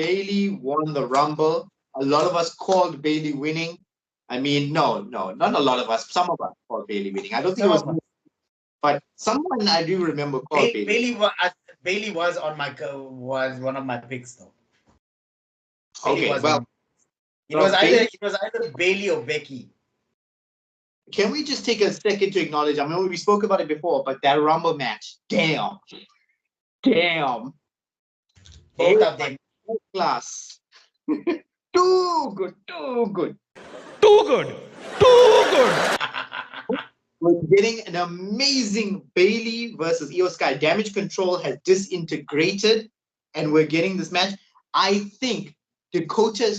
Bayley won the Rumble. A lot of us called Bayley winning. I mean, no, not a lot of us. Some of us called Bayley winning. I don't think it was, but someone I do remember called Bayley. Bayley was on my was one of my picks though. Bayley okay, well, it was either Bayley or Becky. Can we just take a second to acknowledge? I mean, we spoke about it before, but that Rumble match, damn. Both of them. Class. Too good. We're getting an amazing Bayley versus Io Sky. Damage Control has disintegrated, and we're getting this match. I think Dakota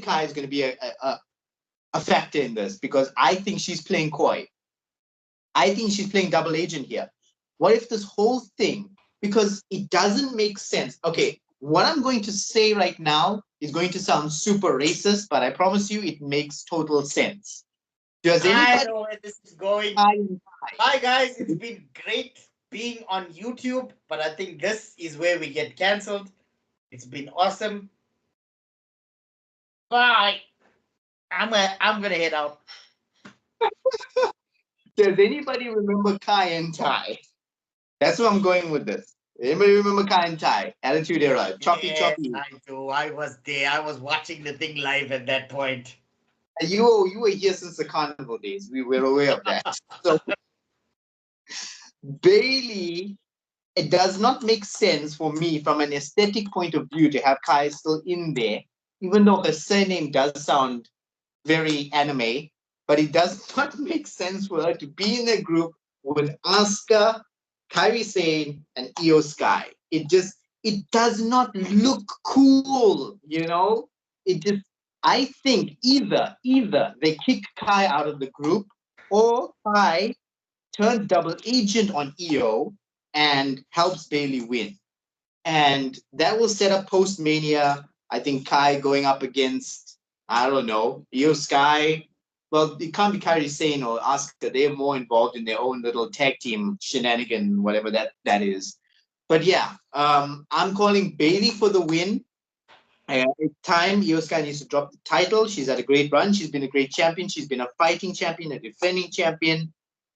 Kai is going to be a factor in this because I think she's playing coy. I think she's playing double agent here. What if this whole thing, because it doesn't make sense. Okay, what I'm going to say right now is going to sound super racist, but I promise you it makes total sense. Does anybody I know where this is going. Hi guys, it's been great being on YouTube, but I think this is where we get cancelled. It's been awesome. Bye. I'm gonna head out. Does anybody remember Kai and Tai? That's where I'm going with this. Anybody remember Kai and Tai? Attitude Era. Choppy. I do. I was there. I was watching the thing live at that point. You were here since the carnival days. We were aware of that. So Bayley, it does not make sense for me from an aesthetic point of view to have Kai still in there, even though her surname does sound very anime, but it does not make sense for her to be in a group with Asuka, Kairi Sane, and Io Sky. It does not look cool, you know? I think either they kick Kai out of the group or Kai turns double agent on Io and helps Bayley win. And that will set up post-Mania, I think Kai going up against, I don't know, Io Sky. Well, it can't be Kairi Sane or Asuka. They're more involved in their own little tag team shenanigan, whatever that is. But yeah, I'm calling Bayley for the win. It's time Io Sky needs to drop the title. She's had a great run. She's been a great champion. She's been a fighting champion, a defending champion.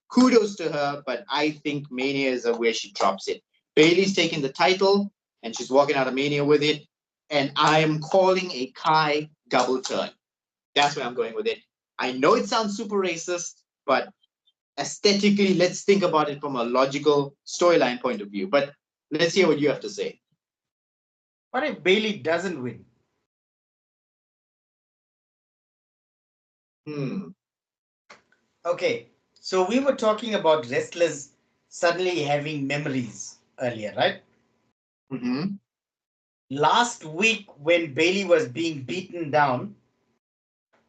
Kudos to her, but I think Mania is where she drops it. Bayley's taking the title, and she's walking out of Mania with it. And I am calling a Kai double turn. That's where I'm going with it. I know it sounds super racist, but aesthetically, let's think about it from a logical storyline point of view. But let's hear what you have to say. What if Bayley doesn't win? Okay, so we were talking about wrestlers suddenly having memories earlier, right? Mm-hmm. Last week, when Bayley was being beaten down,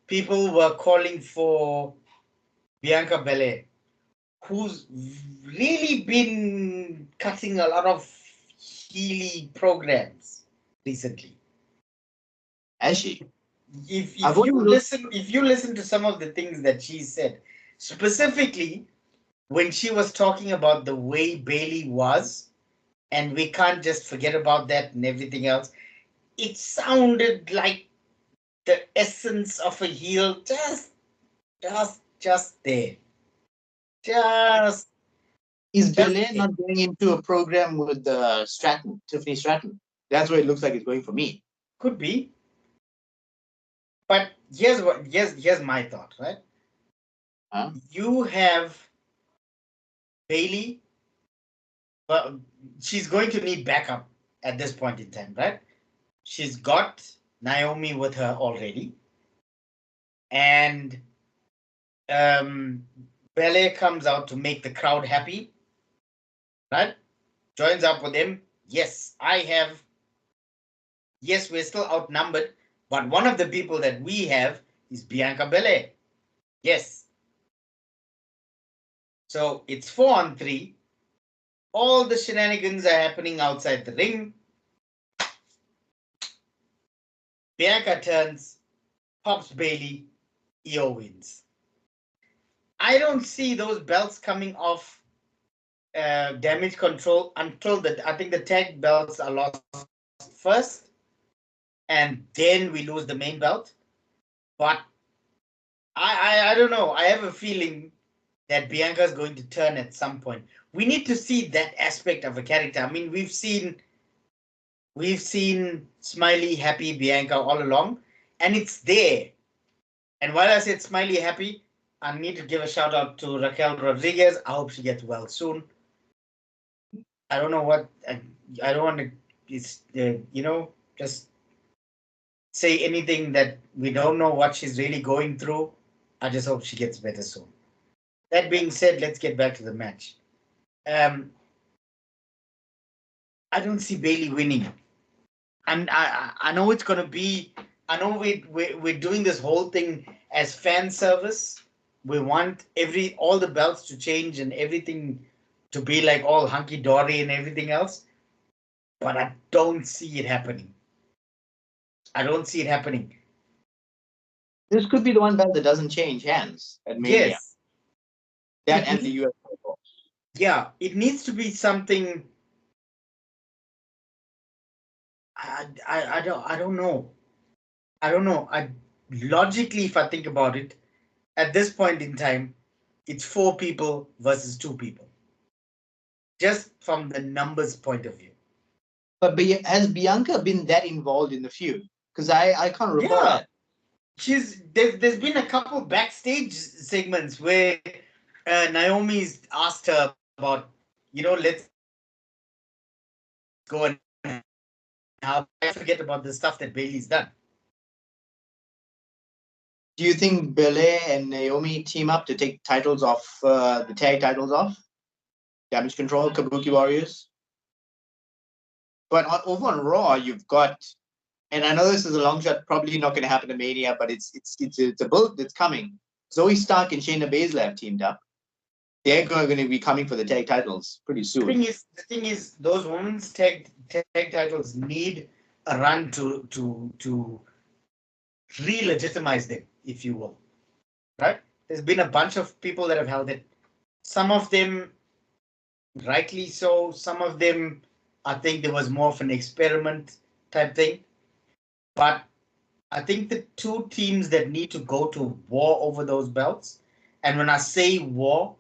people were calling for Bianca Belair, who's really been cutting a lot of Healy programs recently. Has she? If you listen to some of the things that she said, specifically when she was talking about the way Bayley was, and we can't just forget about that and everything else, it sounded like the essence of a heel just there. Is Belair not going into a program with Tiffany Stratton? That's where it looks like it's going for me. Could be. But here's my thought, right? Huh? You have Bayley, but she's going to need backup at this point in time, right? She's got Naomi with her already. And Belair comes out to make the crowd happy, right? Joins up with him. Yes, we're still outnumbered, but one of the people that we have is Bianca Belair. Yes. So it's 4-on-3. All the shenanigans are happening outside the ring. Bianca turns, pops Bayley, Io wins. I don't see those belts coming off Damage Control until I think the tag belts are lost first. and then we lose the main belt. But I don't know. I have a feeling that Bianca is going to turn at some point. We need to see that aspect of a character. I mean, we've seen smiley, happy Bianca all along, and it's there. And while I said smiley, happy, I need to give a shout out to Raquel Rodriguez. I hope she gets well soon. I don't know what I don't want to. It's just say anything that we don't know what she's really going through. I just hope she gets better soon. That being said, let's get back to the match. I don't see Bayley winning, and I know it's gonna be. I know we're doing this whole thing as fan service. We want all the belts to change and everything to be like all hunky dory and everything else, but I don't see it happening. I don't see it happening. This could be the one belt that doesn't change hands at Mania. Yes. That and the US title. Yeah, it needs to be something. I don't know. I don't know. Logically, if I think about it, at this point in time, it's 4 people versus 2 people. Just from the numbers point of view. But has Bianca been that involved in the feud? Because I can't recall that. There's been a couple backstage segments where Naomi's asked her about, let's go and I forget about the stuff that Bayley's done. Do you think Bayley and Naomi team up to take titles off, the tag titles off? Damage Control, Kabuki Warriors? But over on Raw, you've got, and I know this is a long shot, probably not going to happen at Mania, but it's a build that's coming. Zoe Stark and Shayna Baszler have teamed up. They're going to be coming for the tag titles pretty soon. The thing is, those women's tag titles need a run to re-legitimize them, if you will. Right? There's been a bunch of people that have held it. Some of them rightly so. Some of them, I think there was more of an experiment type thing. But I think the 2 teams that need to go to war over those belts, and when I say war,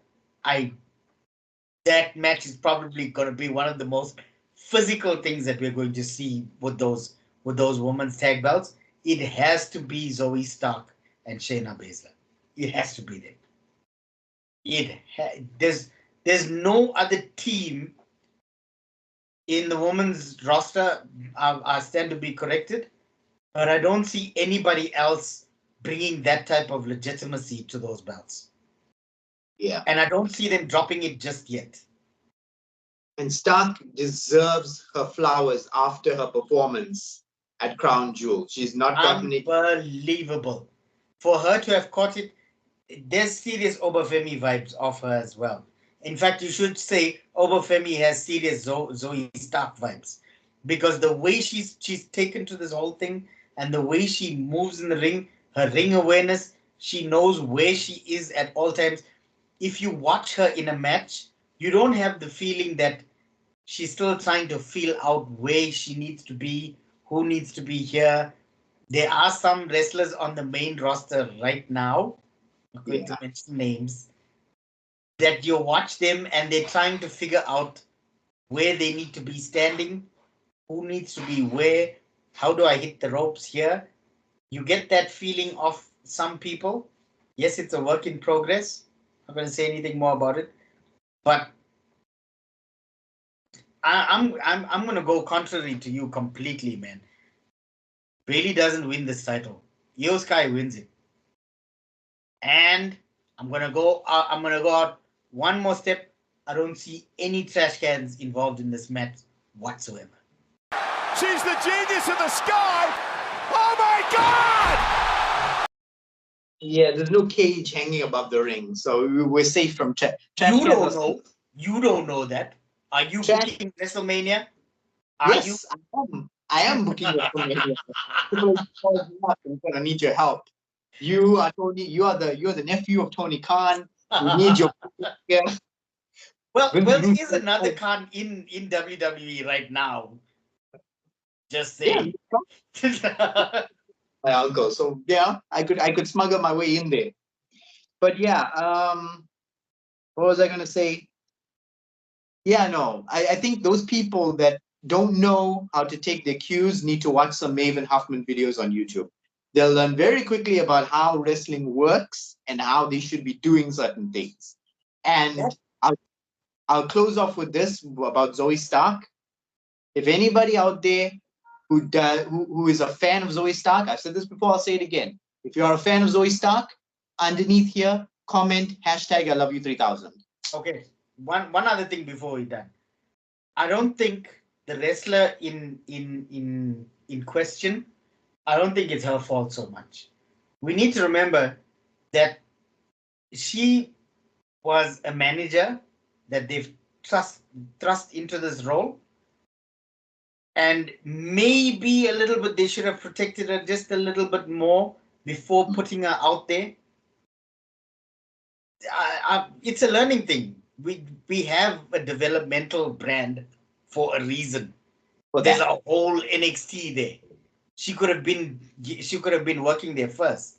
that match is probably going to be one of the most physical things that we're going to see with those women's tag belts. It has to be Zoe Stark and Shayna Baszler. It has to be them. There's no other team in the women's roster. I stand to be corrected, but I don't see anybody else bringing that type of legitimacy to those belts. Yeah. And I don't see them dropping it just yet. And Stark deserves her flowers after her performance at Crown Jewel. She's not gotten it. Unbelievable. For her to have caught it, there's serious Obafemi vibes of her as well. In fact, you should say Obafemi has serious Zoe Stark vibes. Because the way she's taken to this whole thing and the way she moves in the ring, her ring awareness, she knows where she is at all times. If you watch her in a match, you don't have the feeling that she's still trying to feel out where she needs to be, who needs to be here. There are some wrestlers on the main roster right now, I'm going to mention names, that you watch them and they're trying to figure out where they need to be standing, who needs to be where, how do I hit the ropes here. You get that feeling of some people. Yes, it's a work in progress. I'm not going to say anything more about it, but I'm going to go contrary to you completely, man. Bayley doesn't win this title. Io Sky wins it, and I'm going to go out one more step. I don't see any trash cans involved in this match whatsoever. She's the genius of the sky. Oh my God! Yeah, there's no cage hanging above the ring, so we're safe from trash. You don't know. You don't know that. Are you booking WrestleMania? Yes, I am booking WrestleMania. I'm gonna need your help. You are Tony. You are the nephew of Tony Khan. We need your. Well, there is another Khan in WWE right now. Just saying. My uncle. So yeah, I could smuggle my way in there. But yeah, what was I gonna say? Yeah, no, I think those people that don't know how to take their cues need to watch some Maven Huffman videos on YouTube. They'll learn very quickly about how wrestling works and how they should be doing certain things. And I'll close off with this about Zoe Stark. If anybody out there who is a fan of Zoe Stark, I've said this before, I'll say it again. If you are a fan of Zoe Stark, underneath here, comment hashtag I love you 3000. Okay. One other thing before we're done. I don't think the wrestler in question, I don't think it's her fault so much. We need to remember that she was a manager that they've thrust into this role. And maybe a little bit, they should have protected her just a little bit more before putting her out there. It's a learning thing. We have a developmental brand for a reason. There's a whole NXT there. She could have been working there first.